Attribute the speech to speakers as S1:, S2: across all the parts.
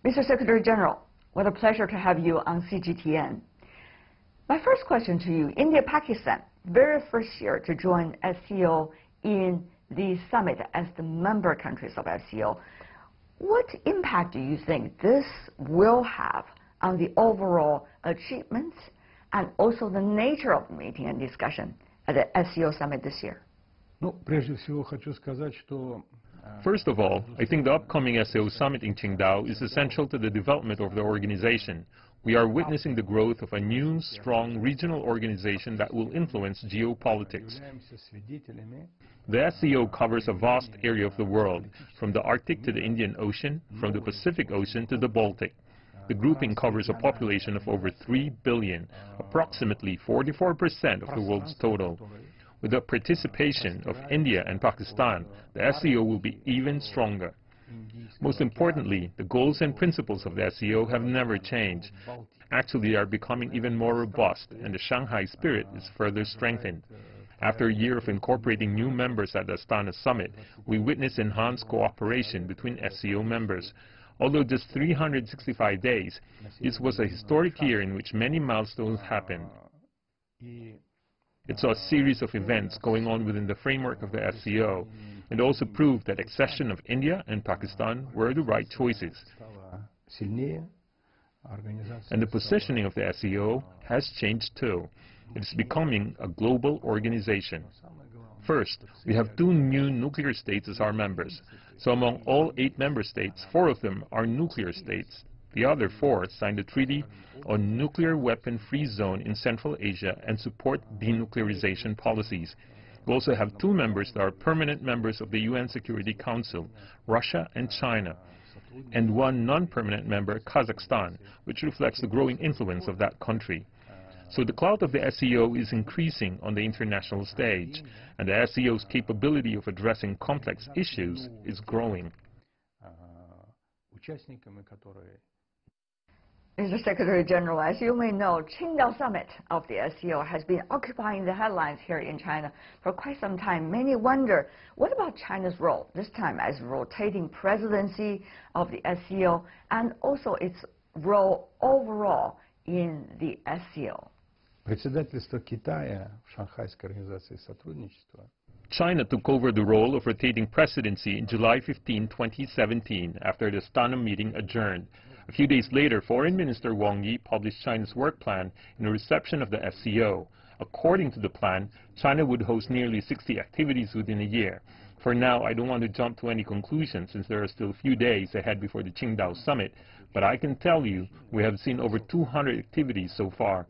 S1: Mr. Secretary General, what a pleasure to have you on CGTN. My first question to you, India-Pakistan, very first year to join SCO in the summit as the member countries of SCO. What impact do you think this will have on the overall achievements and also the nature of the meeting and discussion at the SCO Summit this year?
S2: First of all, I think the upcoming SCO Summit in Qingdao is essential to the development of the organization. We are witnessing the growth of a new, strong regional organization that will influence geopolitics. The SCO covers a vast area of the world, from the Arctic to the Indian Ocean, from the Pacific Ocean to the Baltic. The grouping covers a population of over 3 billion, approximately 44% of the world's total. With the participation of India and Pakistan, the SCO will be even stronger. Most importantly, the goals and principles of the SCO have never changed. Actually, they are becoming even more robust, and the Shanghai spirit is further strengthened. After a year of incorporating new members at the Astana Summit, we witnessed enhanced cooperation between SCO members. Although just 365 days, this was a historic year in which many milestones happened. It saw a series of events going on within the framework of the SCO, and also proved that accession of India and Pakistan were the right choices. And the positioning of the SCO has changed too. It is becoming a global organization. First, we have 2 new nuclear states as our members. So among all 8 member states, 4 of them are nuclear states. The other 4 signed a treaty on nuclear weapon-free zone in Central Asia and support denuclearization policies. We also have 2 members that are permanent members of the UN Security Council, Russia and China, and 1 non-permanent member, Kazakhstan, which reflects the growing influence of that country. So the clout of the SCO is increasing on the international stage, and the SCO's capability of addressing complex issues is growing.
S1: Mr. Secretary General, as you may know, Qingdao Summit of the SCO has been occupying the headlines here in China for quite some time. Many wonder, what about China's role this time as rotating presidency of the SCO and also its role overall in the SCO?
S2: China took over the role of rotating presidency in July 15, 2017, after the Astana meeting adjourned. A few days later, Foreign Minister Wang Yi published China's work plan in a reception of the SCO. According to the plan, China would host nearly 60 activities within a year. For now, I don't want to jump to any conclusions since there are still a few days ahead before the Qingdao Summit, but I can tell you we have seen over 200 activities so far.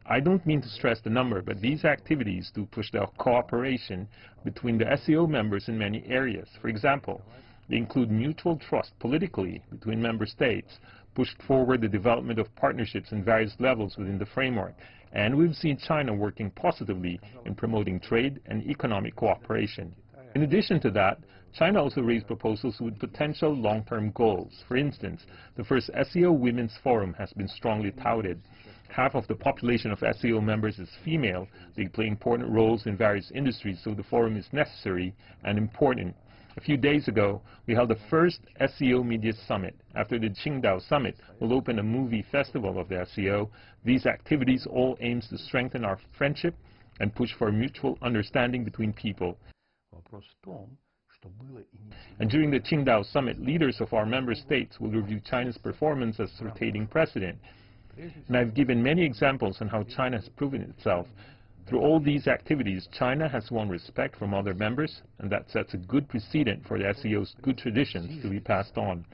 S2: I don't mean to stress the number, but these activities do push the cooperation between the SCO members in many areas. For example, they include mutual trust politically between member states, pushed forward the development of partnerships in various levels within the framework, and we've seen China working positively in promoting trade and economic cooperation. In addition to that, China also raised proposals with potential long-term goals. For instance, the first SCO Women's Forum has been strongly touted. Half of the population of SCO members is female. They play important roles in various industries, so the forum is necessary and important. A few days ago, we held the first SCO Media Summit. After the Qingdao Summit, we'll open a movie festival of the SCO. These activities all aims to strengthen our friendship and push for mutual understanding between people. And during the Qingdao Summit, leaders of our member states will review China's performance as rotating president. And I've given many examples on how China has proven itself. Through all these activities, China has won respect from other members, and that sets a good precedent for the SCO's good traditions to be passed on.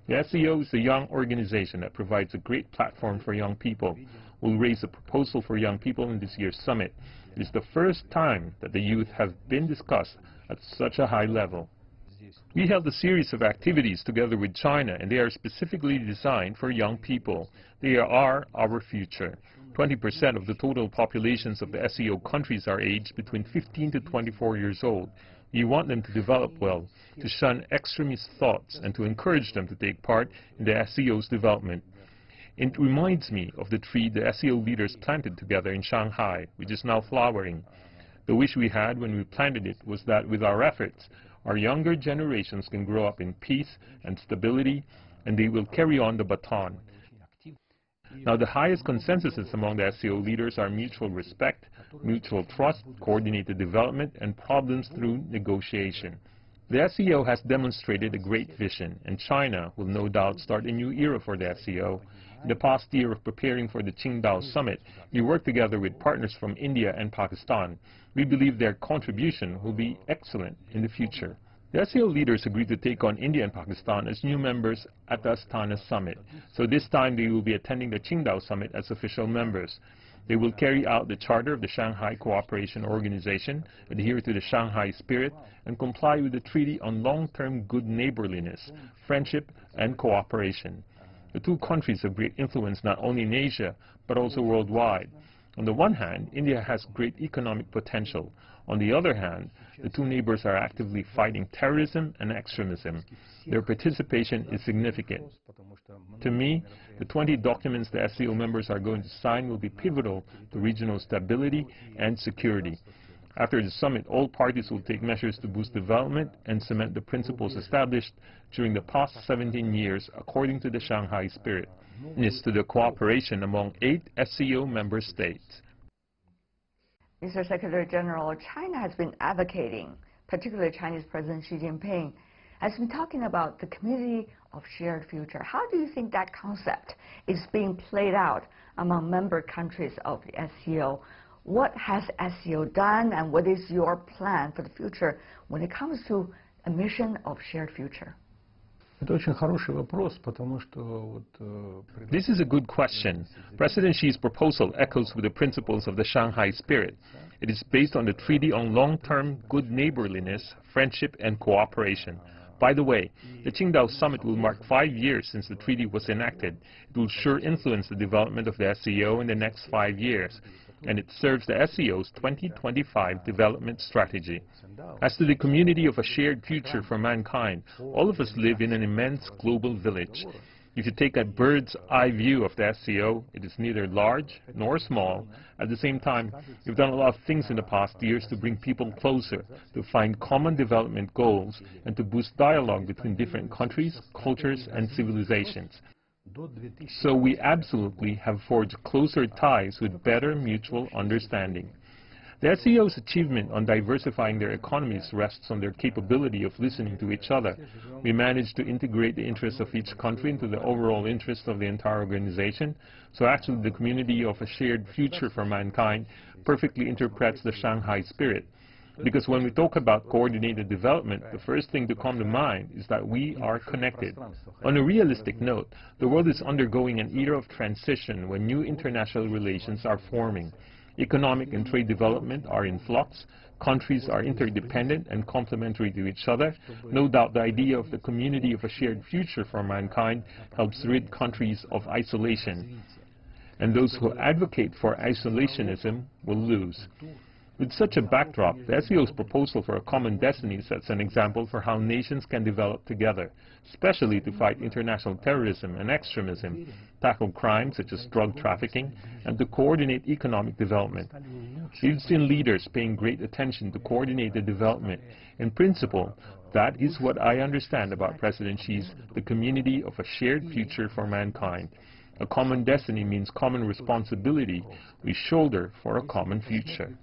S2: The SCO is a young organization that provides a great platform for young people. We'll raise a proposal for young people in this year's summit. It is the first time that the youth have been discussed at such a high level. We held a series of activities together with China, and they are specifically designed for young people. They are our future. 20% of the total populations of the SCO countries are aged between 15 to 24 years old. We want them to develop well, to shun extremist thoughts, and to encourage them to take part in the SCO's development. It reminds me of the tree the SCO leaders planted together in Shanghai, which is now flowering. The wish we had when we planted it was that with our efforts, our younger generations can grow up in peace and stability, and they will carry on the baton. Now, the highest consensuses among the SCO leaders are mutual respect, mutual trust, coordinated development, and problems through negotiation. The SCO has demonstrated a great vision, and China will no doubt start a new era for the SCO. In the past year of preparing for the Qingdao Summit, we worked together with partners from India and Pakistan. We believe their contribution will be excellent in the future. The SCO leaders agreed to take on India and Pakistan as new members at the Astana Summit. So this time they will be attending the Qingdao Summit as official members. They will carry out the charter of the Shanghai Cooperation Organization, adhere to the Shanghai spirit, and comply with the Treaty on Long-Term Good Neighborliness, Friendship, and Cooperation. The two countries have great influence not only in Asia, but also worldwide. On the one hand, India has great economic potential. On the other hand, the two neighbors are actively fighting terrorism and extremism. Their participation is significant. To me, the 20 documents the SCO members are going to sign will be pivotal to regional stability and security. After the summit, all parties will take measures to boost development and cement the principles established during the past 17 years according to the Shanghai spirit. Is to the cooperation among 8 SCO member states.
S1: Mr. Secretary General, China has been advocating, particularly Chinese President Xi Jinping, has been talking about the community of shared future. How do you think that concept is being played out among member countries of the SCO? What has SCO done, and what is your plan for the future when it comes to a mission of shared future?
S2: This is a good question. President Xi's proposal echoes with the principles of the Shanghai spirit. It is based on the Treaty on Long-Term Good Neighborliness, Friendship, and Cooperation. By the way, the Qingdao Summit will mark 5 years since the treaty was enacted. It will sure influence the development of the SCO in the next 5 years, and it serves the SCO's 2025 development strategy. As to the community of a shared future for mankind, all of us live in an immense global village. If you take a bird's eye view of the SCO, it is neither large nor small. At the same time, we've done a lot of things in the past years to bring people closer, to find common development goals, and to boost dialogue between different countries, cultures, and civilizations. So we absolutely have forged closer ties with better mutual understanding. The SCO's achievement on diversifying their economies rests on their capability of listening to each other. We managed to integrate the interests of each country into the overall interests of the entire organization. So actually the community of a shared future for mankind perfectly interprets the Shanghai spirit. Because when we talk about coordinated development, the first thing to come to mind is that we are connected. On a realistic note, the world is undergoing an era of transition when new international relations are forming. Economic and trade development are in flux. Countries are interdependent and complementary to each other. No doubt the idea of the community of a shared future for mankind helps rid countries of isolation. And those who advocate for isolationism will lose. With such a backdrop, the SCO's proposal for a common destiny sets an example for how nations can develop together, especially to fight international terrorism and extremism, tackle crimes such as drug trafficking, and to coordinate economic development. We've seen leaders paying great attention to coordinated development. In principle, that is what I understand about President Xi's the community of a shared future for mankind. A common destiny means common responsibility we shoulder for a common future.